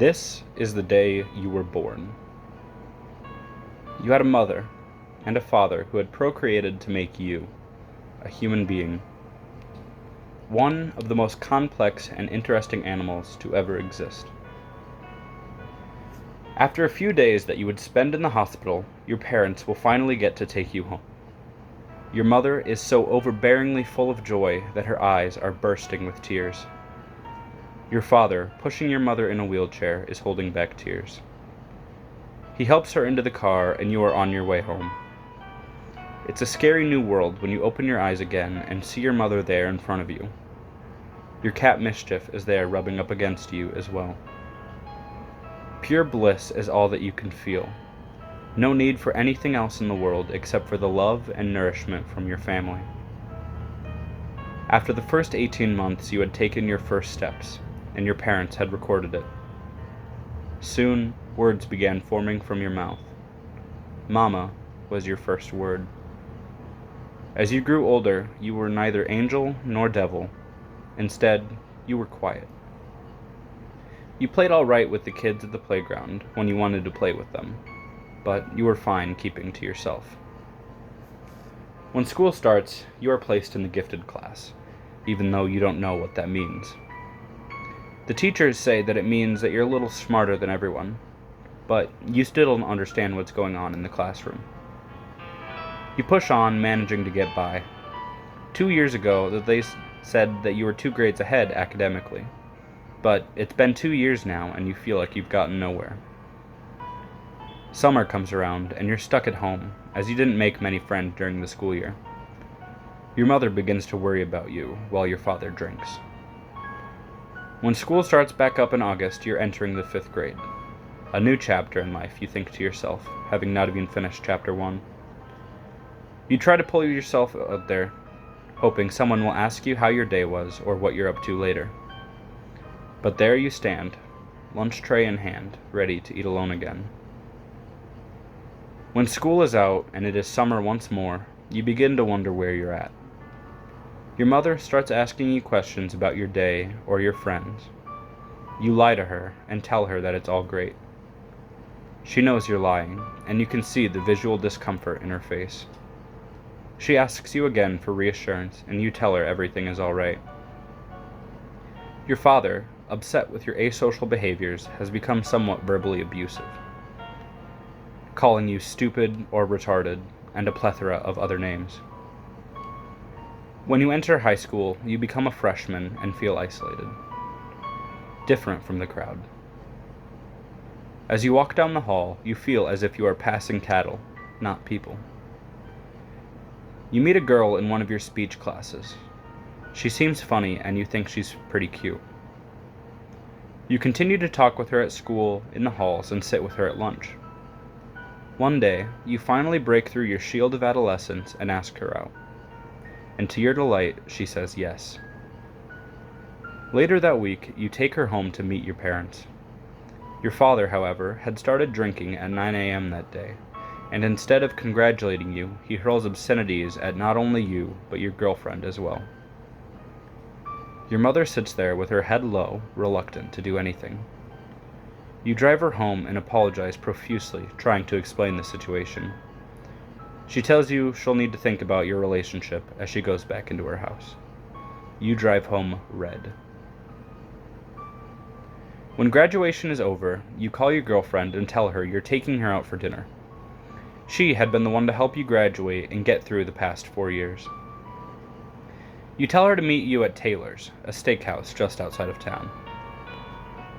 This is the day you were born. You had a mother and a father who had procreated to make you, a human being, one of the most complex and interesting animals to ever exist. After a few days that you would spend in the hospital, your parents will finally get to take you home. Your mother is so overbearingly full of joy that her eyes are bursting with tears. Your father, pushing your mother in a wheelchair, is holding back tears. He helps her into the car and you are on your way home. It's a scary new world when you open your eyes again and see your mother there in front of you. Your cat Mischief is there rubbing up against you as well. Pure bliss is all that you can feel. No need for anything else in the world except for the love and nourishment from your family. After the first 18 months, you had taken your first steps, and your parents had recorded it. Soon, words began forming from your mouth. Mama was your first word. As you grew older, you were neither angel nor devil. Instead, you were quiet. You played all right with the kids at the playground when you wanted to play with them, but you were fine keeping to yourself. When school starts, you are placed in the gifted class, even though you don't know what that means. The teachers say that it means that you're a little smarter than everyone, but you still don't understand what's going on in the classroom. You push on, managing to get by. 2 years ago, they said that you were 2 grades ahead academically, but it's been 2 years now and you feel like you've gotten nowhere. Summer comes around and you're stuck at home, as you didn't make many friends during the school year. Your mother begins to worry about you while your father drinks. When school starts back up in August, you're entering the 5th grade. A new chapter in life, you think to yourself, having not even finished chapter 1. You try to pull yourself out there, hoping someone will ask you how your day was or what you're up to later. But there you stand, lunch tray in hand, ready to eat alone again. When school is out and it is summer once more, you begin to wonder where you're at. Your mother starts asking you questions about your day or your friends. You lie to her and tell her that it's all great. She knows you're lying, and you can see the visual discomfort in her face. She asks you again for reassurance, and you tell her everything is all right. Your father, upset with your asocial behaviors, has become somewhat verbally abusive, calling you stupid or retarded, and a plethora of other names. When you enter high school, you become a freshman and feel isolated, different from the crowd. As you walk down the hall, you feel as if you are passing cattle, not people. You meet a girl in one of your speech classes. She seems funny and you think she's pretty cute. You continue to talk with her at school, in the halls, and sit with her at lunch. One day, you finally break through your shield of adolescence and ask her out. And to your delight, she says yes. Later that week, you take her home to meet your parents. Your father, however, had started drinking at 9 a.m. that day, and instead of congratulating you, he hurls obscenities at not only you, but your girlfriend as well. Your mother sits there with her head low, reluctant to do anything. You drive her home and apologize profusely, trying to explain the situation. She tells you she'll need to think about your relationship as she goes back into her house. You drive home red. When graduation is over, you call your girlfriend and tell her you're taking her out for dinner. She had been the one to help you graduate and get through the past 4 years. You tell her to meet you at Taylor's, a steakhouse just outside of town.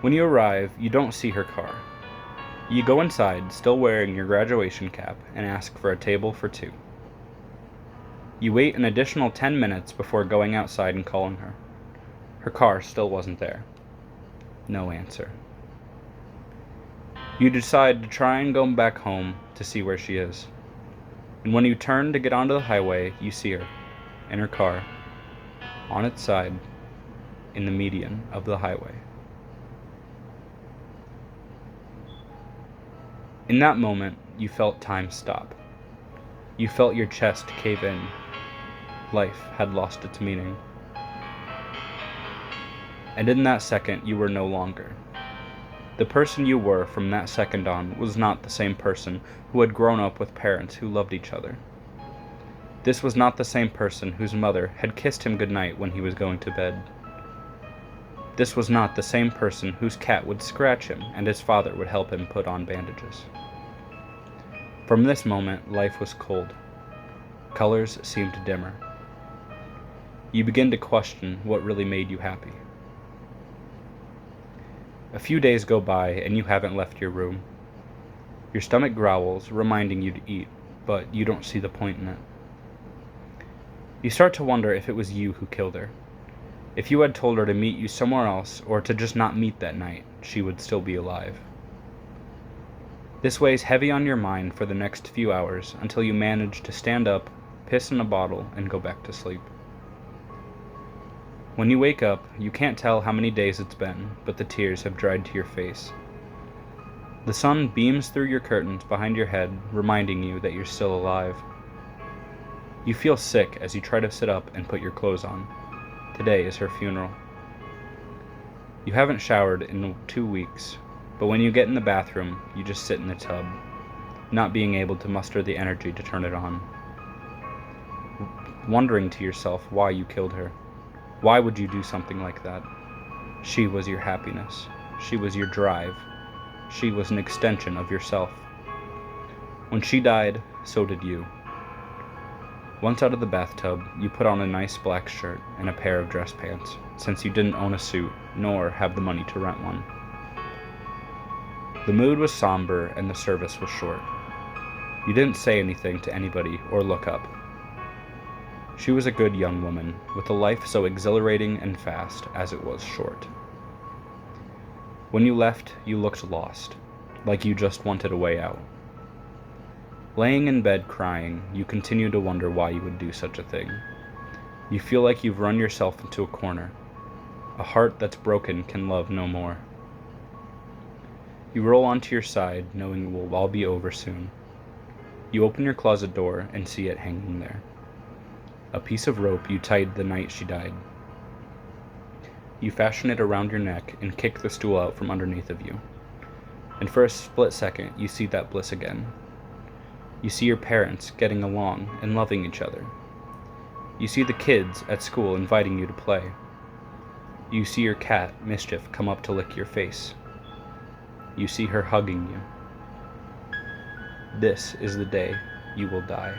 When you arrive, you don't see her car. You go inside, still wearing your graduation cap, and ask for a table for 2. You wait an additional 10 minutes before going outside and calling her. Her car still wasn't there. No answer. You decide to try and go back home to see where she is. And when you turn to get onto the highway, you see her, in her car, on its side, in the median of the highway. In that moment, you felt time stop. You felt your chest cave in. Life had lost its meaning. And in that second, you were no longer. The person you were from that second on was not the same person who had grown up with parents who loved each other. This was not the same person whose mother had kissed him goodnight when he was going to bed. This was not the same person whose cat would scratch him and his father would help him put on bandages. From this moment, life was cold. Colors seemed dimmer. You begin to question what really made you happy. A few days go by and you haven't left your room. Your stomach growls, reminding you to eat, but you don't see the point in it. You start to wonder if it was you who killed her. If you had told her to meet you somewhere else, or to just not meet that night, she would still be alive. This weighs heavy on your mind for the next few hours until you manage to stand up, piss in a bottle, and go back to sleep. When you wake up, you can't tell how many days it's been, but the tears have dried to your face. The sun beams through your curtains behind your head, reminding you that you're still alive. You feel sick as you try to sit up and put your clothes on. Today is her funeral. You haven't showered in 2 weeks, but when you get in the bathroom, you just sit in the tub, not being able to muster the energy to turn it on. Wondering to yourself why you killed her. Why would you do something like that? She was your happiness. She was your drive. She was an extension of yourself. When she died, so did you. Once out of the bathtub, you put on a nice black shirt and a pair of dress pants, since you didn't own a suit, nor have the money to rent one. The mood was somber and the service was short. You didn't say anything to anybody or look up. She was a good young woman, with a life so exhilarating and fast as it was short. When you left, you looked lost, like you just wanted a way out. Laying in bed crying, you continue to wonder why you would do such a thing. You feel like you've run yourself into a corner. A heart that's broken can love no more. You roll onto your side, knowing it will all be over soon. You open your closet door and see it hanging there. A piece of rope you tied the night she died. You fashion it around your neck and kick the stool out from underneath of you. And for a split second, you see that bliss again. You see your parents getting along and loving each other. You see the kids at school inviting you to play. You see your cat, Mischief, come up to lick your face. You see her hugging you. This is the day you will die.